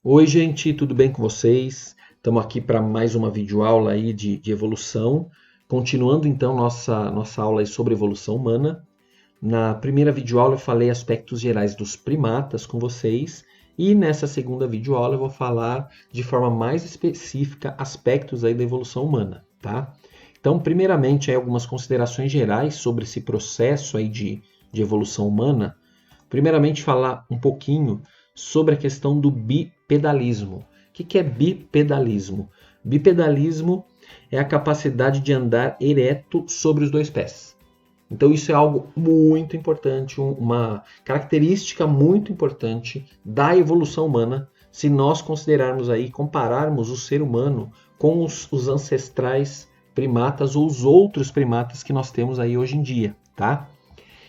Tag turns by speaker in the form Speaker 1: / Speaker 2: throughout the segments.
Speaker 1: Oi, gente, tudo bem com vocês? Estamos aqui para mais uma videoaula aí de evolução. Continuando então nossa aula aí sobre evolução humana. Na primeira videoaula eu falei aspectos gerais dos primatas com vocês. E nessa segunda videoaula eu vou falar de forma mais específica aspectos aí da evolução humana, tá? Então, primeiramente, aí, algumas considerações gerais sobre esse processo aí de evolução humana. Primeiramente, falar um pouquinho sobre a questão do bipedalismo. O que é bipedalismo? Bipedalismo é a capacidade de andar ereto sobre os dois pés. Então isso é algo muito importante, uma característica muito importante da evolução humana, se nós considerarmos aí, compararmos o ser humano com os ancestrais primatas ou os outros primatas que nós temos aí hoje em dia, tá?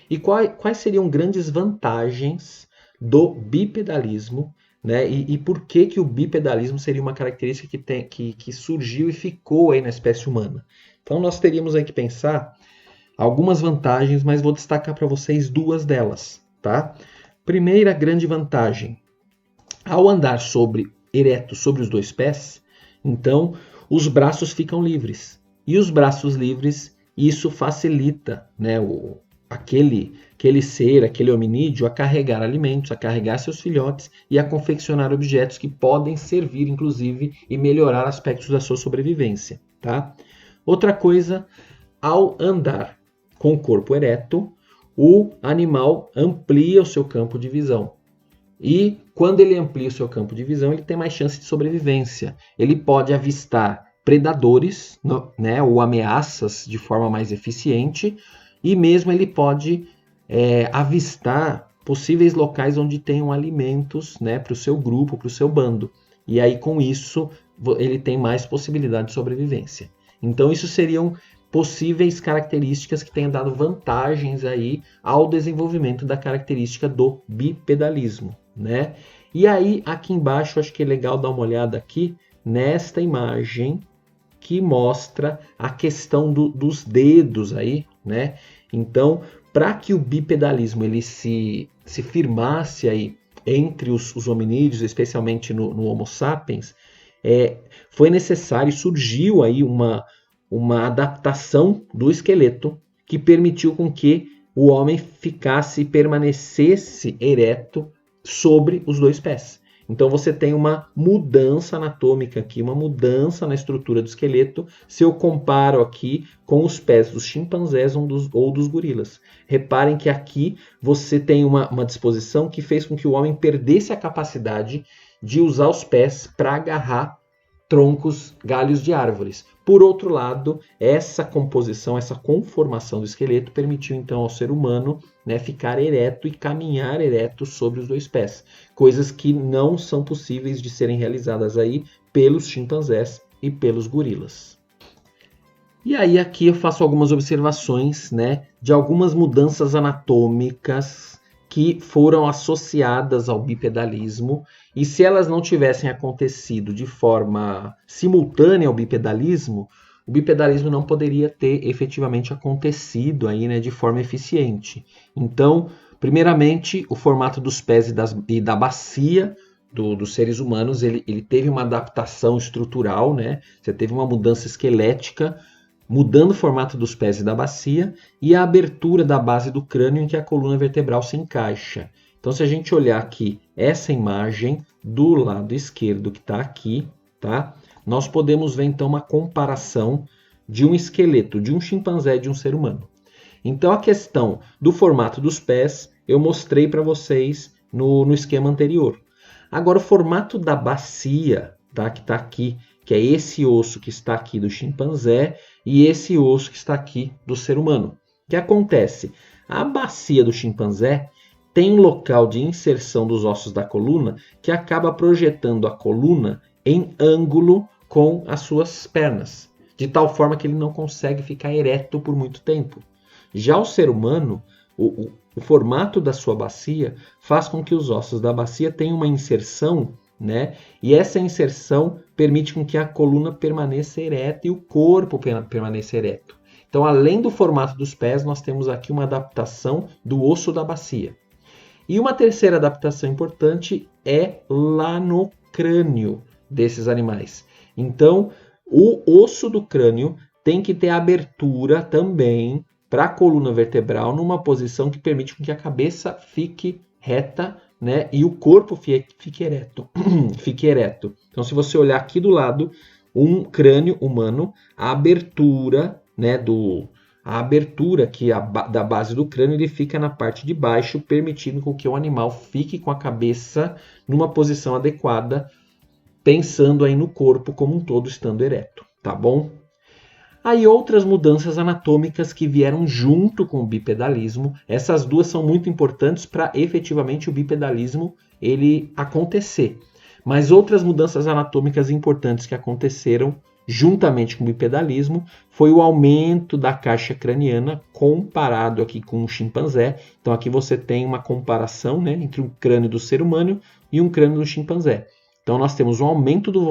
Speaker 1: E quais seriam grandes vantagens do bipedalismo, né? E por que o bipedalismo seria uma característica que surgiu e ficou aí na espécie humana? Então nós teríamos aí que pensar algumas vantagens, mas vou destacar para vocês duas delas, tá? Primeira grande vantagem, ao andar ereto sobre os dois pés, então os braços ficam livres. E os braços livres, isso facilita, né, aquele ser, aquele hominídeo, a carregar alimentos, a carregar seus filhotes e a confeccionar objetos que podem servir, inclusive, e melhorar aspectos da sua sobrevivência, tá? Outra coisa, ao andar com o corpo ereto, o animal amplia o seu campo de visão. E quando ele amplia o seu campo de visão, ele tem mais chance de sobrevivência. Ele pode avistar predadores, né, ou ameaças de forma mais eficiente, e mesmo ele pode avistar possíveis locais onde tenham alimentos, né, para o seu grupo, para o seu bando. E aí, com isso, ele tem mais possibilidade de sobrevivência. Então, isso seriam possíveis características que tenham dado vantagens aí ao desenvolvimento da característica do bipedalismo, né? E aí, aqui embaixo, acho que é legal dar uma olhada aqui nesta imagem que mostra a questão dos dedos aí, né? Então, para que o bipedalismo ele se firmasse aí entre os hominídeos, especialmente no Homo sapiens, foi necessário, surgiu aí uma adaptação do esqueleto que permitiu com que o homem ficasse e permanecesse ereto sobre os dois pés. Então você tem uma mudança anatômica aqui, uma mudança na estrutura do esqueleto, se eu comparo aqui com os pés dos chimpanzés ou dos gorilas. Reparem que aqui você tem uma disposição que fez com que o homem perdesse a capacidade de usar os pés para agarrar troncos, galhos de árvores. Por outro lado, essa composição, essa conformação do esqueleto permitiu então ao ser humano, né, ficar ereto e caminhar ereto sobre os dois pés. Coisas que não são possíveis de serem realizadas aí pelos chimpanzés e pelos gorilas. E aí aqui eu faço algumas observações, né, de algumas mudanças anatômicas que foram associadas ao bipedalismo, e se elas não tivessem acontecido de forma simultânea ao bipedalismo, o bipedalismo não poderia ter efetivamente acontecido aí, né, de forma eficiente. Então, primeiramente, o formato dos pés e da bacia dos seres humanos, ele teve uma adaptação estrutural, né? Você teve uma mudança esquelética, mudando o formato dos pés e da bacia, e a abertura da base do crânio em que a coluna vertebral se encaixa. Então, se a gente olhar aqui essa imagem do lado esquerdo que está aqui, tá? Nós podemos ver então uma comparação de um esqueleto de um chimpanzé e de um ser humano. Então, a questão do formato dos pés eu mostrei para vocês no esquema anterior. Agora, o formato da bacia, tá? Que está aqui, que é esse osso que está aqui do chimpanzé e esse osso que está aqui do ser humano. O que acontece? A bacia do chimpanzé tem um local de inserção dos ossos da coluna que acaba projetando a coluna em ângulo com as suas pernas, de tal forma que ele não consegue ficar ereto por muito tempo. Já o ser humano, o formato da sua bacia faz com que os ossos da bacia tenham uma inserção, né? E essa inserção permite com que a coluna permaneça ereta e o corpo permaneça ereto. Então, além do formato dos pés, nós temos aqui uma adaptação do osso da bacia. E uma terceira adaptação importante é lá no crânio desses animais. Então, o osso do crânio tem que ter abertura também para a coluna vertebral numa posição que permite que a cabeça fique reta, né, e o corpo fique ereto. Fique ereto. Então, se você olhar aqui do lado, um crânio humano, a abertura, né, a abertura aqui da base do crânio, ele fica na parte de baixo, permitindo com que o animal fique com a cabeça numa posição adequada, pensando aí no corpo como um todo estando ereto, tá bom? Aí outras mudanças anatômicas que vieram junto com o bipedalismo, essas duas são muito importantes para efetivamente o bipedalismo ele acontecer. Mas outras mudanças anatômicas importantes que aconteceram juntamente com o bipedalismo foi o aumento da caixa craniana comparado aqui com o chimpanzé. Então aqui você tem uma comparação, né, entre um crânio do ser humano e um crânio do chimpanzé. Então nós temos um aumento do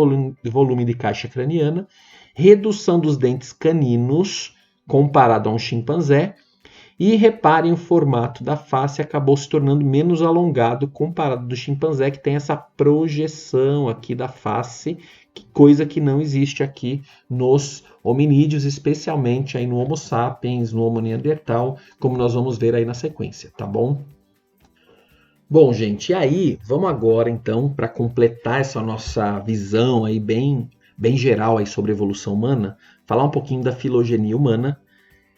Speaker 1: volume de caixa craniana, redução dos dentes caninos comparado a um chimpanzé, e reparem o formato da face acabou se tornando menos alongado comparado do chimpanzé, que tem essa projeção aqui da face, coisa que não existe aqui nos hominídeos, especialmente aí no Homo sapiens, no Homo neandertal, como nós vamos ver aí na sequência, tá bom? Bom, gente, e aí vamos agora então para completar essa nossa visão aí bem geral aí sobre a evolução humana, falar um pouquinho da filogenia humana.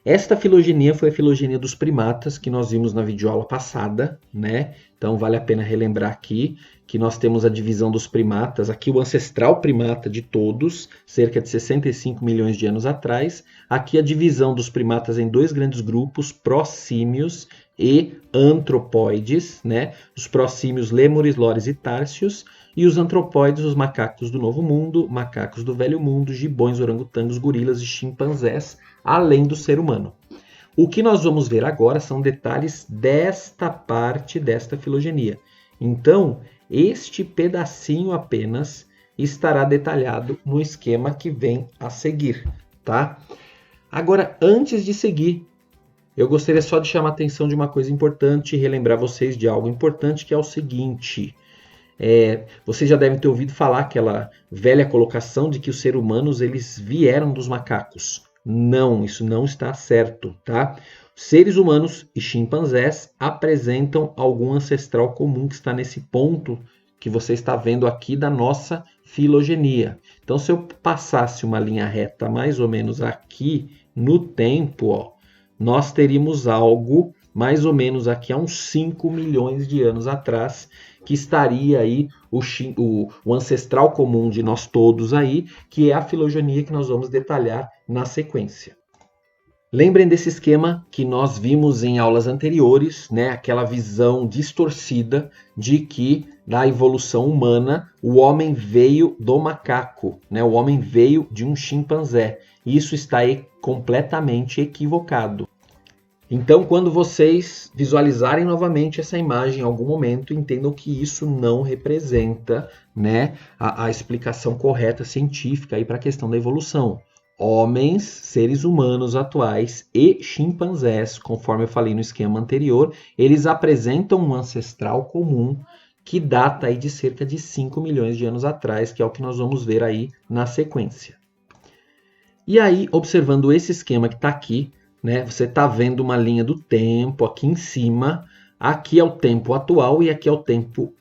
Speaker 1: Esta filogenia foi a filogenia dos primatas que nós vimos na videoaula passada, né? Então vale a pena relembrar aqui que nós temos a divisão dos primatas, aqui o ancestral primata de todos, cerca de 65 milhões de anos atrás. Aqui a divisão dos primatas em dois grandes grupos, prosímios e antropóides, né? Os prosímios, lêmures, lores e társios, e os antropóides, os macacos do Novo Mundo, macacos do Velho Mundo, gibões, orangotangos, gorilas e chimpanzés, além do ser humano. O que nós vamos ver agora são detalhes desta parte desta filogenia. Então, este pedacinho apenas estará detalhado no esquema que vem a seguir, tá? Agora, antes de seguir, eu gostaria só de chamar a atenção de uma coisa importante e relembrar vocês de algo importante, que é o seguinte. Vocês já devem ter ouvido falar aquela velha colocação de que os seres humanos eles vieram dos macacos. Não, isso não está certo, tá? Seres humanos e chimpanzés apresentam algum ancestral comum que está nesse ponto que você está vendo aqui da nossa filogenia. Então, se eu passasse uma linha reta mais ou menos aqui no tempo, ó, nós teríamos algo mais ou menos aqui há uns 5 milhões de anos atrás, que estaria aí o ancestral comum de nós todos aí, que é a filogenia que nós vamos detalhar na sequência. Lembrem desse esquema que nós vimos em aulas anteriores, né? Aquela visão distorcida de que na evolução humana o homem veio do macaco, né? O homem veio de um chimpanzé. Isso está completamente equivocado. Então, quando vocês visualizarem novamente essa imagem em algum momento, entendam que isso não representa, né, a explicação correta científica para a questão da evolução. Homens, seres humanos atuais e chimpanzés, conforme eu falei no esquema anterior, eles apresentam um ancestral comum que data aí de cerca de 5 milhões de anos atrás, que é o que nós vamos ver aí na sequência. E aí, observando esse esquema que está aqui, né, você está vendo uma linha do tempo aqui em cima. Aqui é o tempo atual e aqui é o tempo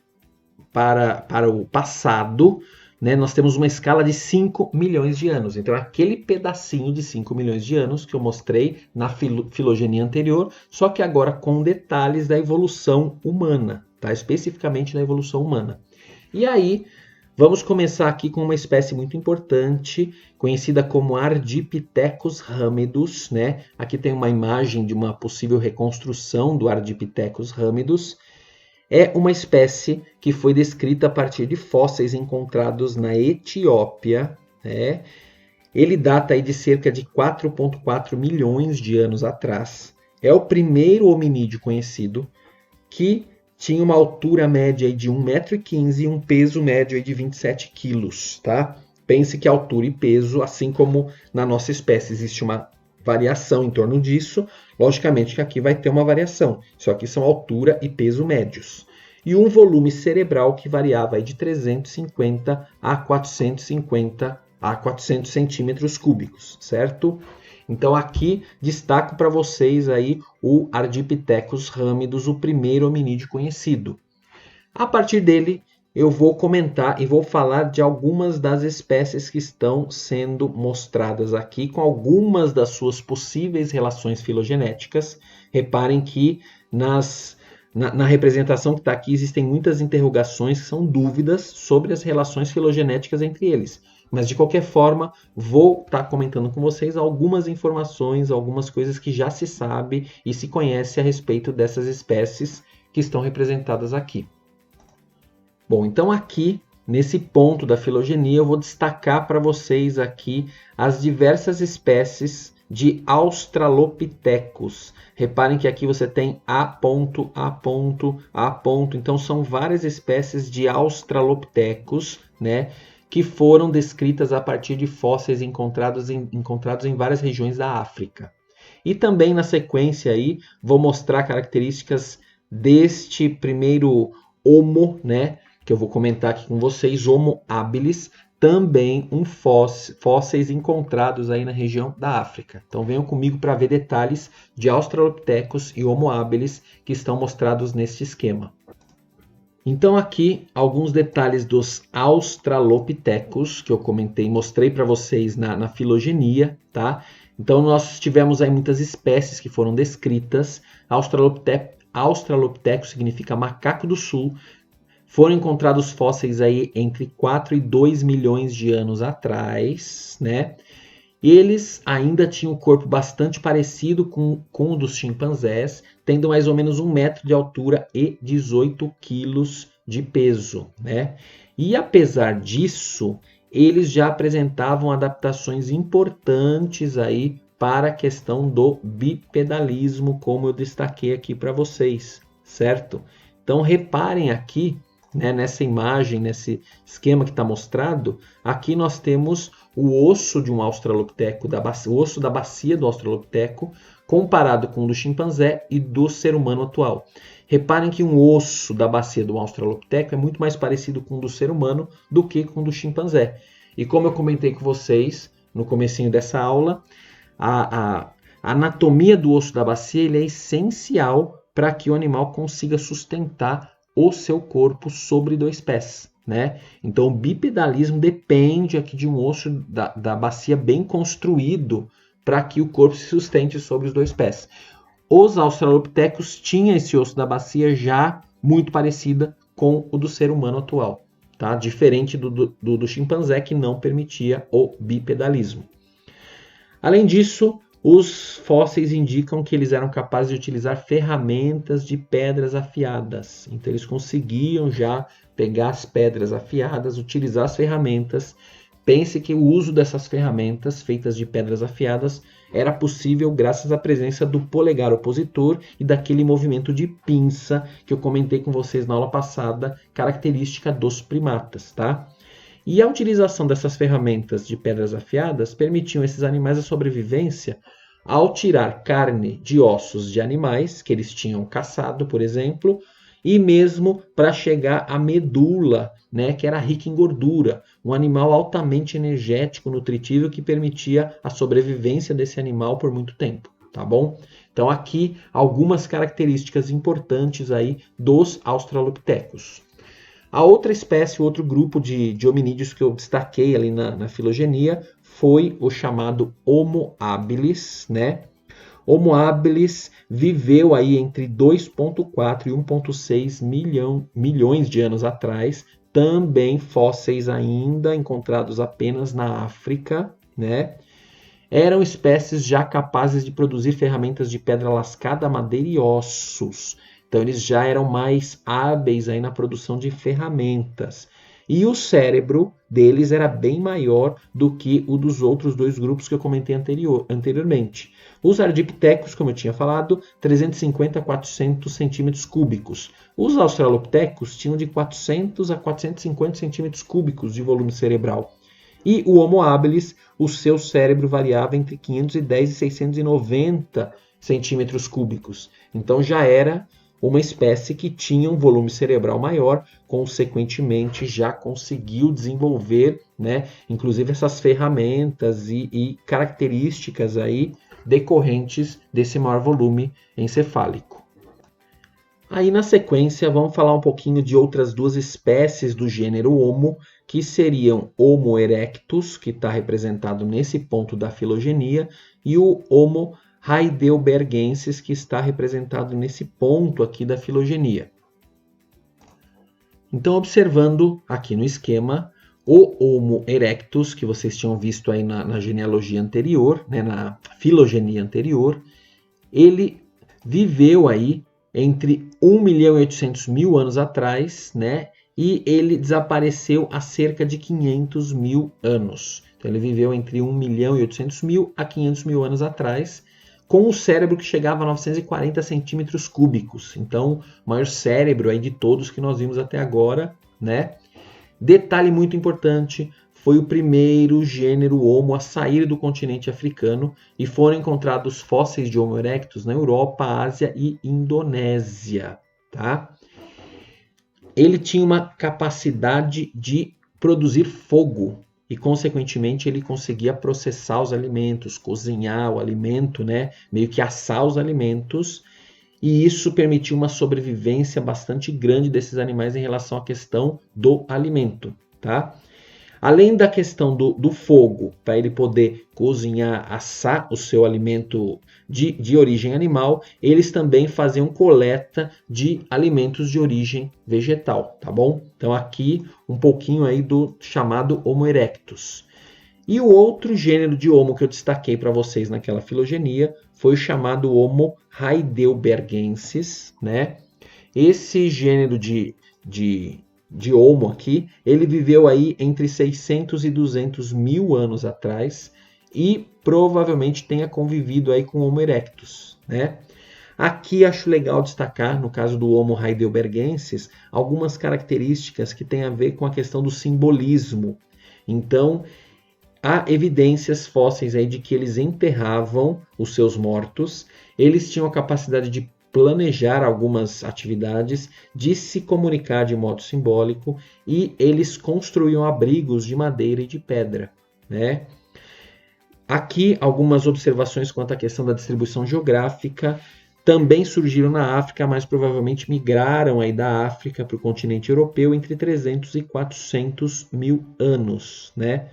Speaker 1: para o passado. Né? Nós temos uma escala de 5 milhões de anos. Então, é aquele pedacinho de 5 milhões de anos que eu mostrei na filogenia anterior, só que agora com detalhes da evolução humana, tá? Especificamente da evolução humana. E aí, vamos começar aqui com uma espécie muito importante, conhecida como Ardipithecus ramidus, né? Aqui tem uma imagem de uma possível reconstrução do Ardipithecus ramidus. É uma espécie que foi descrita a partir de fósseis encontrados na Etiópia, né? Ele data aí de cerca de 4,4 milhões de anos atrás. É o primeiro hominídeo conhecido que tinha uma altura média de 1,15 m e um peso médio de 27 kg, tá? Pense que altura e peso, assim como na nossa espécie existe uma variação em torno disso, logicamente que aqui vai ter uma variação. Isso aqui são altura e peso médios. e um volume cerebral que variava aí de 350 a 450 a 400 centímetros cúbicos, certo? Então aqui destaco para vocês aí o Ardipithecus ramidus, o primeiro hominídeo conhecido. A partir dele, eu vou comentar e vou falar de algumas das espécies que estão sendo mostradas aqui, com algumas das suas possíveis relações filogenéticas. Reparem que na representação que está aqui existem muitas interrogações, que são dúvidas sobre as relações filogenéticas entre eles. Mas, de qualquer forma, vou estar comentando com vocês algumas informações, algumas coisas que já se sabe e se conhece a respeito dessas espécies que estão representadas aqui. Bom, então aqui, nesse ponto da filogenia, eu vou destacar para vocês aqui as diversas espécies de Australopithecus. Reparem que aqui você tem A ponto, A ponto, A ponto. Então, são várias espécies de Australopithecus, né, que foram descritas a partir de fósseis encontrados em várias regiões da África. E também, na sequência, aí, vou mostrar características deste primeiro Homo, né, que eu vou comentar aqui com vocês, Homo habilis, também fósseis encontrados aí na região da África. Então venham comigo para ver detalhes de Australopithecus e Homo habilis que estão mostrados neste esquema. Então aqui alguns detalhes dos Australopithecus que eu comentei, mostrei para vocês na filogenia, tá? Então nós tivemos aí muitas espécies que foram descritas. Australopithecus significa macaco do sul. Foram encontrados fósseis aí entre 4 e 2 milhões de anos atrás, né? Eles ainda tinham um corpo bastante parecido com o dos chimpanzés, tendo mais ou menos 1 metro de altura e 18 quilos de peso, né? E apesar disso, eles já apresentavam adaptações importantes aí para a questão do bipedalismo, como eu destaquei aqui para vocês, certo? Então reparem aqui, né, nessa imagem, nesse esquema que está mostrado, aqui nós temos o osso de um australopiteco, o osso da bacia do australopiteco, comparado com o do chimpanzé e do ser humano atual. Reparem que um osso da bacia do australopiteco é muito mais parecido com o do ser humano do que com o do chimpanzé. E como eu comentei com vocês no comecinho dessa aula, a anatomia do osso da bacia ele é essencial para que o animal consiga sustentar o seu corpo sobre 2 pés, né? Então o bipedalismo depende aqui de um osso da bacia bem construído para que o corpo se sustente sobre os 2 pés. Os australopithecus tinham esse osso da bacia já muito parecida com o do ser humano atual, tá? Diferente do chimpanzé que não permitia o bipedalismo. Além disso, os fósseis indicam que eles eram capazes de utilizar ferramentas de pedras afiadas. Então, eles conseguiam já pegar as pedras afiadas, utilizar as ferramentas. Pense que o uso dessas ferramentas feitas de pedras afiadas era possível graças à presença do polegar opositor e daquele movimento de pinça que eu comentei com vocês na aula passada, característica dos primatas, tá? E a utilização dessas ferramentas de pedras afiadas permitiam a esses animais a sobrevivência ao tirar carne de ossos de animais que eles tinham caçado, por exemplo, e mesmo para chegar à medula, né, que era rica em gordura, um animal altamente energético, nutritivo, que permitia a sobrevivência desse animal por muito tempo, tá bom? Então aqui algumas características importantes aí dos australopithecus. A outra espécie, o outro grupo de hominídeos que eu destaquei ali na filogenia foi o chamado Homo habilis, né? Homo habilis viveu aí entre 2,4 e 1,6 milhões de anos atrás, também fósseis ainda encontrados apenas na África, né? Eram espécies já capazes de produzir ferramentas de pedra lascada, madeira e ossos. Então, eles já eram mais hábeis aí na produção de ferramentas. E o cérebro deles era bem maior do que o dos outros 2 grupos que eu comentei anteriormente. Os ardipithecus, como eu tinha falado, 350 a 400 centímetros cúbicos. Os australopithecus tinham de 400 a 450 centímetros cúbicos de volume cerebral. E o Homo habilis, o seu cérebro variava entre 510 e 690 centímetros cúbicos. Então já era uma espécie que tinha um volume cerebral maior, consequentemente já conseguiu desenvolver, né, inclusive essas ferramentas e características aí decorrentes desse maior volume encefálico. Aí na sequência vamos falar um pouquinho de outras duas espécies do gênero Homo, que seriam Homo erectus, que está representado nesse ponto da filogenia, e o Homo heidelbergensis, que está representado nesse ponto aqui da filogenia. Então, observando aqui no esquema, o Homo erectus, que vocês tinham visto aí na genealogia anterior, né, na filogenia anterior, ele viveu aí entre 1.800.000 anos atrás, né, e ele desapareceu há cerca de 500.000 anos. Então, ele viveu entre 1.800.000 a 500.000 anos atrás, com um cérebro que chegava a 940 centímetros cúbicos. Então, o maior cérebro aí de todos que nós vimos até agora, né? Detalhe muito importante, foi o primeiro gênero Homo a sair do continente africano e foram encontrados fósseis de Homo erectus na Europa, Ásia e Indonésia, tá? Ele tinha uma capacidade de produzir fogo e, consequentemente, ele conseguia processar os alimentos, cozinhar o alimento, né? Meio que assar os alimentos, e isso permitiu uma sobrevivência bastante grande desses animais em relação à questão do alimento, tá? Além da questão do fogo, para ele poder cozinhar, assar o seu alimento de origem animal, eles também faziam coleta de alimentos de origem vegetal, tá bom? Então aqui um pouquinho aí do chamado Homo erectus. E o outro gênero de Homo que eu destaquei para vocês naquela filogenia foi o chamado Homo heidelbergensis, né? Esse gênero de Homo aqui, ele viveu aí entre 600 e 200 mil anos atrás e provavelmente tenha convivido aí com o Homo erectus, né? Aqui acho legal destacar, no caso do Homo heidelbergensis, algumas características que têm a ver com a questão do simbolismo. Então, há evidências fósseis aí de que eles enterravam os seus mortos, eles tinham a capacidade de planejar algumas atividades, de se comunicar de modo simbólico e eles construíam abrigos de madeira e de pedra, né? Aqui algumas observações quanto à questão da distribuição geográfica. Também surgiram na África, mas provavelmente migraram aí da África para o continente europeu entre 300 e 400 mil anos, né?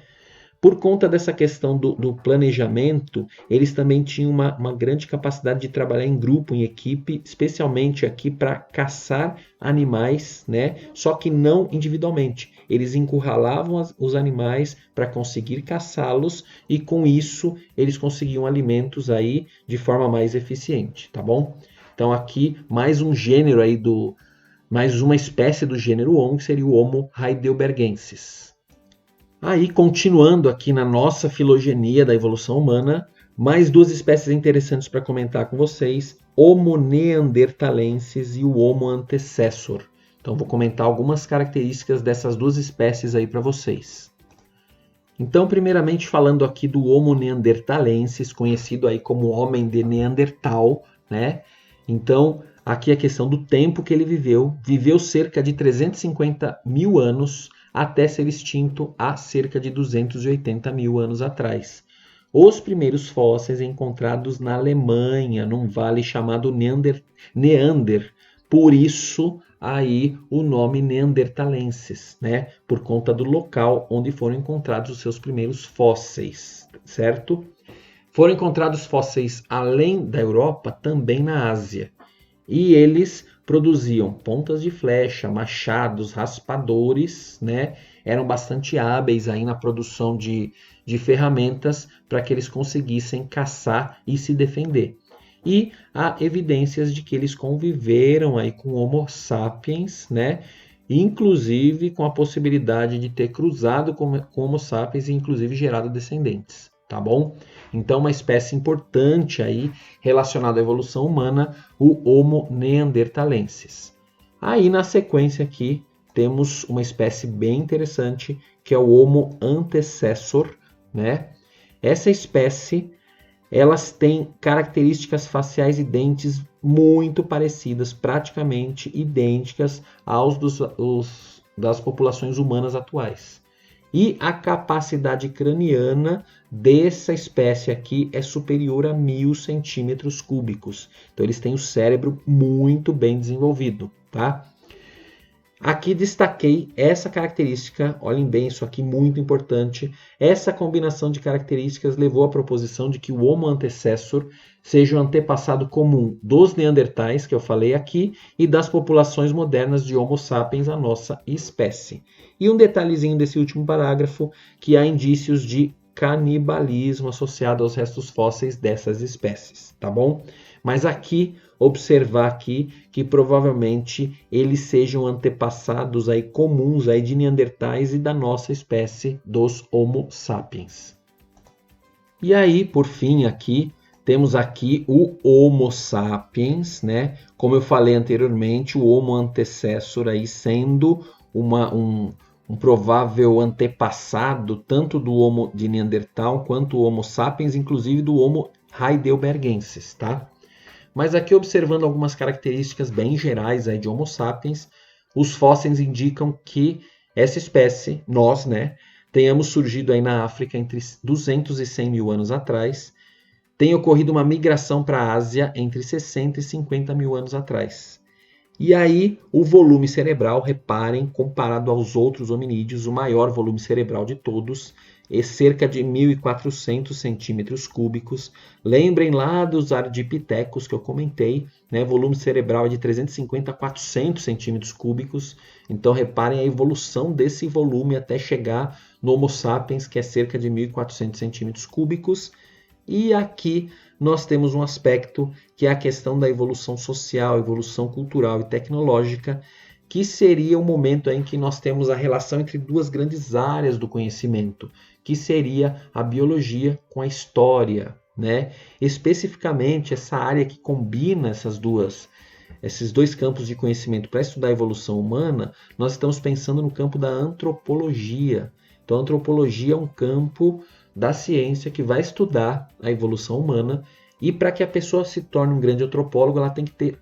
Speaker 1: Por conta dessa questão do planejamento, eles também tinham uma grande capacidade de trabalhar em grupo, em equipe, especialmente aqui para caçar animais, né? Só que não individualmente. Eles encurralavam os animais para conseguir caçá-los e com isso eles conseguiam alimentos aí de forma mais eficiente, tá bom? Então aqui mais um gênero aí mais uma espécie do gênero Homo, que seria o Homo heidelbergensis. Aí, continuando aqui na nossa filogenia da evolução humana, mais duas espécies interessantes para comentar com vocês, Homo neanderthalensis e o Homo antecessor. Então, vou comentar algumas características dessas duas espécies aí para vocês. Então, primeiramente, falando aqui do Homo neanderthalensis, conhecido aí como homem de Neandertal, né? Então, aqui a questão do tempo que ele viveu cerca de 350 mil anos, até ser extinto há cerca de 280 mil anos atrás. Os primeiros fósseis encontrados na Alemanha, num vale chamado Neander. Por isso, aí o nome neanderthalensis, né? Por conta do local onde foram encontrados os seus primeiros fósseis, certo? Foram encontrados fósseis além da Europa, também na Ásia. E eles produziam pontas de flecha, machados, raspadores, né? Eram bastante hábeis aí na produção de ferramentas para que eles conseguissem caçar e se defender. E há evidências de que eles conviveram aí com Homo sapiens, né? Inclusive com a possibilidade de ter cruzado com Homo sapiens e inclusive gerado descendentes, tá bom? Então, uma espécie importante aí relacionada à evolução humana, o Homo neanderthalensis. Aí, na sequência aqui, temos uma espécie bem interessante, que é o Homo antecessor, né? Essa espécie, elas têm características faciais e dentes muito parecidas, praticamente idênticas aos das populações humanas atuais. E a capacidade craniana dessa espécie aqui é superior a 1000 centímetros cúbicos. Então eles têm o cérebro muito bem desenvolvido, tá? Aqui destaquei essa característica, olhem bem, isso aqui muito importante. Essa combinação de características levou à proposição de que o Homo antecessor seja o antepassado comum dos neandertais, que eu falei aqui, e das populações modernas de Homo sapiens, a nossa espécie. E um detalhezinho desse último parágrafo, que há indícios de canibalismo associado aos restos fósseis dessas espécies, tá bom? Mas aqui, observar aqui que provavelmente eles sejam antepassados aí comuns aí de neandertais e da nossa espécie dos Homo sapiens. E aí, por fim, aqui temos aqui o Homo sapiens, né? Como eu falei anteriormente, o Homo antecessor aí sendo um provável antepassado tanto do Homo de Neandertal quanto o Homo sapiens, inclusive do Homo heidelbergensis, tá? Mas aqui observando algumas características bem gerais aí de Homo sapiens, os fósseis indicam que essa espécie, nós, né, tenhamos surgido aí na África entre 200 e 100 mil anos atrás, tem ocorrido uma migração para a Ásia entre 60 e 50 mil anos atrás. E aí o volume cerebral, reparem, comparado aos outros hominídeos, o maior volume cerebral de todos, é cerca de 1.400 centímetros cúbicos. Lembrem lá dos ardipithecus que eu comentei, né? Volume cerebral é de 350 a 400 centímetros cúbicos. Então reparem a evolução desse volume até chegar no Homo sapiens, que é cerca de 1.400 centímetros cúbicos. E aqui nós temos um aspecto que é a questão da evolução social, evolução cultural e tecnológica, que seria o momento em que nós temos a relação entre duas grandes áreas do conhecimento, que seria a biologia com a história, né? Especificamente essa área que combina esses dois campos de conhecimento para estudar a evolução humana, nós estamos pensando no campo da antropologia. Então a antropologia é um campo da ciência que vai estudar a evolução humana, e para que a pessoa se torne um grande antropólogo, ela tem que ter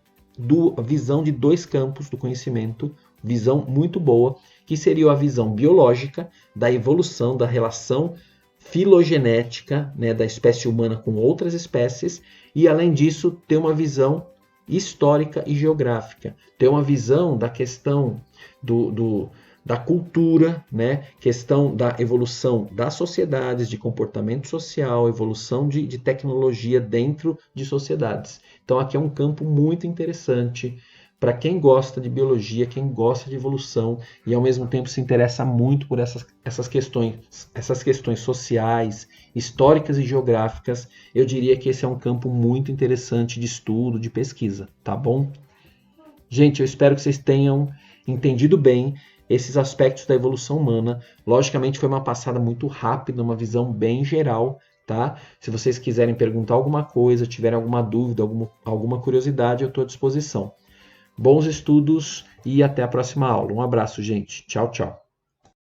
Speaker 1: a visão de dois campos do conhecimento, visão muito boa, que seria a visão biológica, da evolução, da relação filogenética, né, da espécie humana com outras espécies, e além disso ter uma visão histórica e geográfica, ter uma visão da questão da cultura, né? Questão da evolução das sociedades, de comportamento social, evolução de tecnologia dentro de sociedades. Então aqui é um campo muito interessante para quem gosta de biologia, quem gosta de evolução e ao mesmo tempo se interessa muito por essas questões sociais, históricas e geográficas. Eu diria que esse é um campo muito interessante de estudo, de pesquisa, tá bom? Gente, eu espero que vocês tenham entendido bem esses aspectos da evolução humana. Logicamente foi uma passada muito rápida, uma visão bem geral, tá? Se vocês quiserem perguntar alguma coisa, tiverem alguma dúvida, alguma curiosidade, eu estou à disposição. Bons estudos e até a próxima aula. Um abraço, gente. Tchau, tchau.